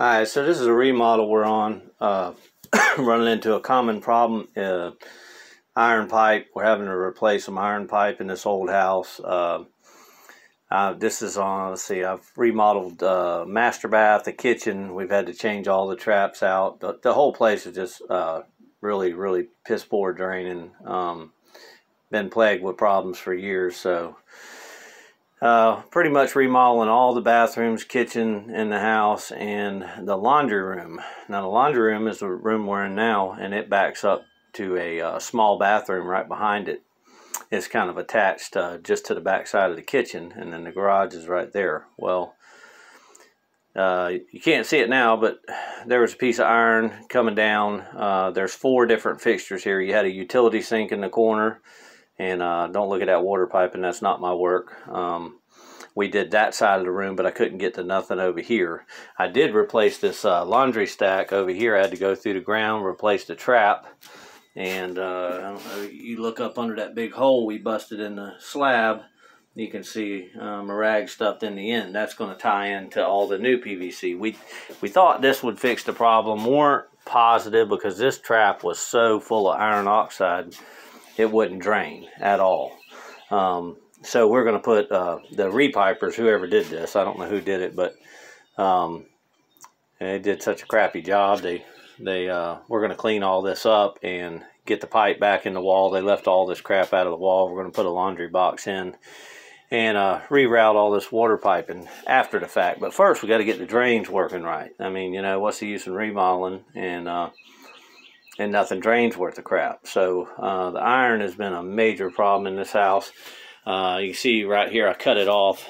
Alright, so this is a remodel we're on. Running into a common problem. Iron pipe. We're having to replace some iron pipe in this old house. This is on, let's see, I've remodeled master bath, the kitchen. We've had to change all the traps out. The whole place is just really piss poor draining. Been plagued with problems for years, so pretty much remodeling all the bathrooms, kitchen in the house, and the laundry room. Now the laundry room is the room we're in now, and it backs up to a small bathroom right behind it. It's kind of attached just to the back side of the kitchen, and then the garage is right there. Well, you can't see it now, but there was a piece of iron coming down. There's 4 different fixtures here. You had a utility sink in the corner. And don't look at that water pipe, and that's not my work. We did that side of the room, but I couldn't get to nothing over here. I did replace this laundry stack over here. I had to go through the ground, replace the trap. And I don't know, you look up under that big hole we busted in the slab, you can see my rag stuffed in the end. That's going to tie into all the new PVC. We thought this would fix the problem. Weren't positive because this trap was so full of iron oxide it wouldn't drain at all. So we're going to put the repipers, whoever did this, I don't know who did it, but they did such a crappy job. We're going to clean all this up and get the pipe back in the wall. They left all this crap out of the wall. We're going to put a laundry box in and reroute all this water piping after the fact. But first we got to get the drains working right. I mean, you know, what's the use in remodeling and nothing drains worth of crap. So the iron has been a major problem in this house. You can see right here I cut it off.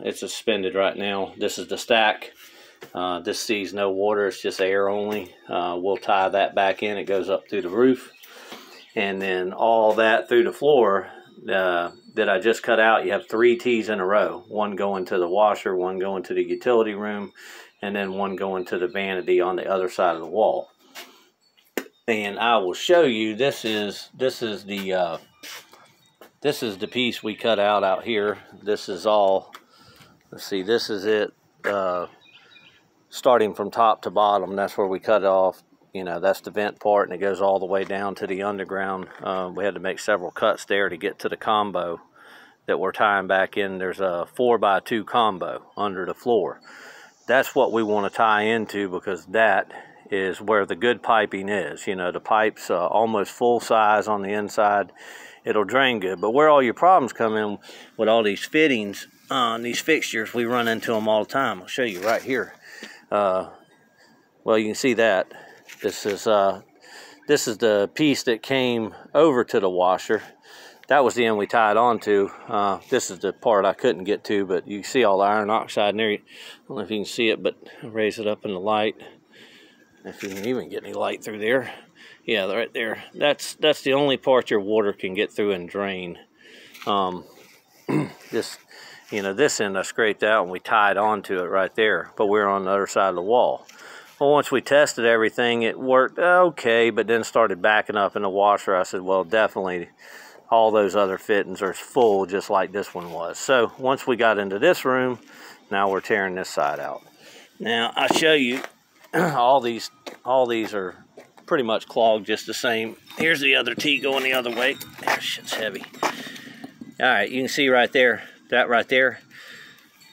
It's suspended right now. This is the stack. This sees no water, it's just air only. We'll tie that back in. It goes up through the roof. And then all that through the floor that I just cut out, you have 3 T's in a row. One going to the washer, one going to the utility room, and then one going to the vanity on the other side of the wall. And I will show you, this is the piece we cut out here. This is all, let's see, this is it, starting from top to bottom. That's where we cut it off. You know, that's the vent part, and it goes all the way down to the underground. We had to make several cuts there to get to the combo that we're tying back in. There's a 4x2 combo under the floor. That's what we want to tie into, because that is where the good piping is. You know, the pipe's almost full size on the inside. It'll drain good. But where all your problems come in with all these fittings on these fixtures, we run into them all the time. I'll show you right here. Well, you can see that. This is the piece that came over to the washer. That was the end we tied onto. This is the part I couldn't get to, but you see all the iron oxide in there. I don't know if you can see it, but I'll raise it up in the light. If you can even get any light through there. Yeah, right there. That's the only part your water can get through and drain. This end I scraped out and we tied onto it right there, but we're on the other side of the wall. Well, once we tested everything, it worked okay, but then started backing up in the washer. I said, well, definitely all those other fittings are full, just like this one was. So once we got into this room, now we're tearing this side out. Now I'll show you. all these are pretty much clogged just the same. Here's the other T going the other way. That shit's heavy. All right, you can see right there, that right there.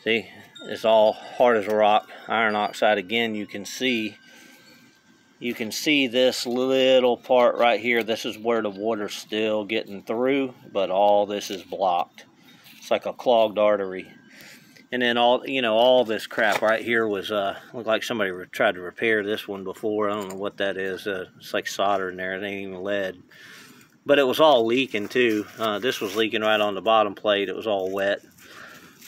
See, it's all hard as a rock, iron oxide. Again, you can see this little part right here. This is where the water's still getting through, but all this is blocked. It's like a clogged artery. And then all this crap right here was looked like somebody tried to repair this one before. I don't know what that is. It's like solder in there. It ain't even lead. But it was all leaking too. This was leaking right on the bottom plate. It was all wet.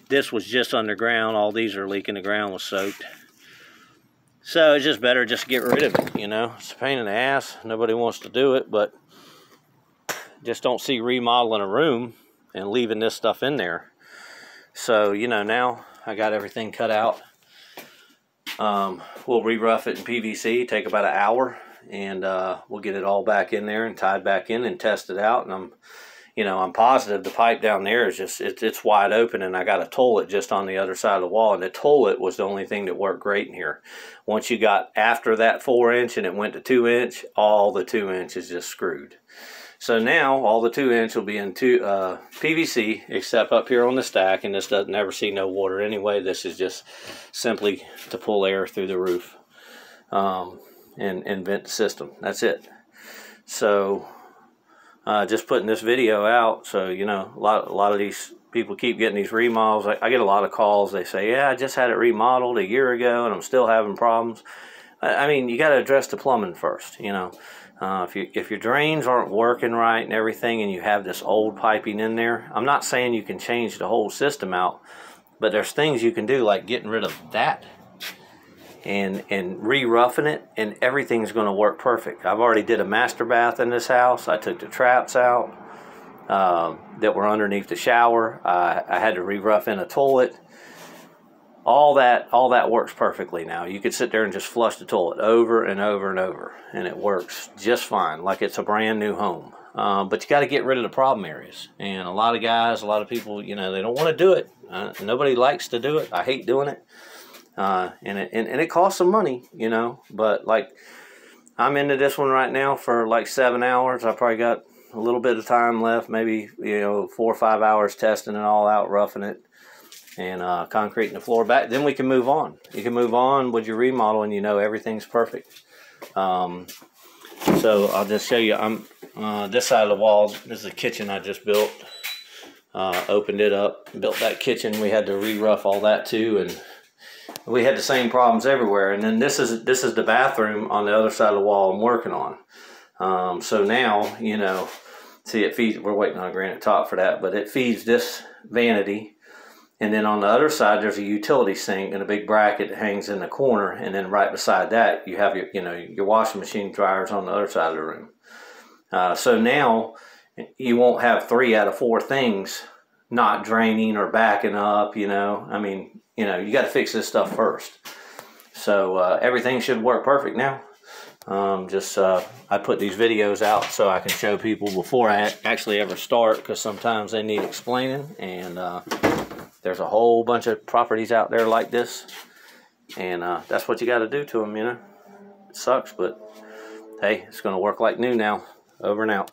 This was just underground. All these are leaking. The ground was soaked. So it's just better just get rid of it, you know. It's a pain in the ass. Nobody wants to do it, but just don't see remodeling a room and leaving this stuff in there. So, you know, now I got everything cut out. We'll re-rough it in PVC, take about an hour, and we'll get it all back in there and tied back in and test it out. And I'm you know, I'm positive the pipe down there is just, it's wide open, and I got a toilet just on the other side of the wall, and the toilet was the only thing that worked great in here. Once you got after that 4-inch and it went to 2-inch, all the 2-inch is just screwed. So now all the 2-inch will be in PVC, except up here on the stack, and this doesn't ever see no water anyway. This is just simply to pull air through the roof and vent the system. That's it. So just putting this video out, so you know, a lot of these people keep getting these remodels. I get a lot of calls. They say, yeah, I just had it remodeled a year ago and I'm still having problems. I mean, you got to address the plumbing first, you know. If your drains aren't working right and everything, and you have this old piping in there, I'm not saying you can change the whole system out, but there's things you can do, like getting rid of that and re-roughing it, and everything's going to work perfect. I've already did a master bath in this house. I took the traps out that were underneath the shower. I had to re-rough in a toilet. All that works perfectly now. You could sit there and just flush the toilet over and over and over, and it works just fine, like it's a brand new home. But you got to get rid of the problem areas. And a lot of guys, a lot of people, you know, they don't want to do it. Nobody likes to do it. I hate doing it. And it costs some money, you know. But like, I'm into this one right now for like 7 hours. I probably got a little bit of time left, maybe, you know, 4 or 5 hours testing it all out, roughing it, and concreting the floor back. Then we can move on. You can move on with your remodel, and you know everything's perfect. So I'll just show you. I'm this side of the wall. This is a kitchen I just built. Opened it up, built that kitchen. We had to re-rough all that too, and we had the same problems everywhere. And then this is the bathroom on the other side of the wall I'm working on. So now, you know, see, it feeds. We're waiting on a granite top for that, but it feeds this vanity. And then on the other side, there's a utility sink and a big bracket that hangs in the corner. And then right beside that, you have your washing machine dryers on the other side of the room. So now you won't have 3 out of 4 things not draining or backing up, you know. I mean, you know, you got to fix this stuff first. So everything should work perfect now. I put these videos out so I can show people before I actually ever start, because sometimes they need explaining, and there's a whole bunch of properties out there like this, and that's what you got to do to them, you know. It sucks, but hey, it's going to work like new now. Over and out.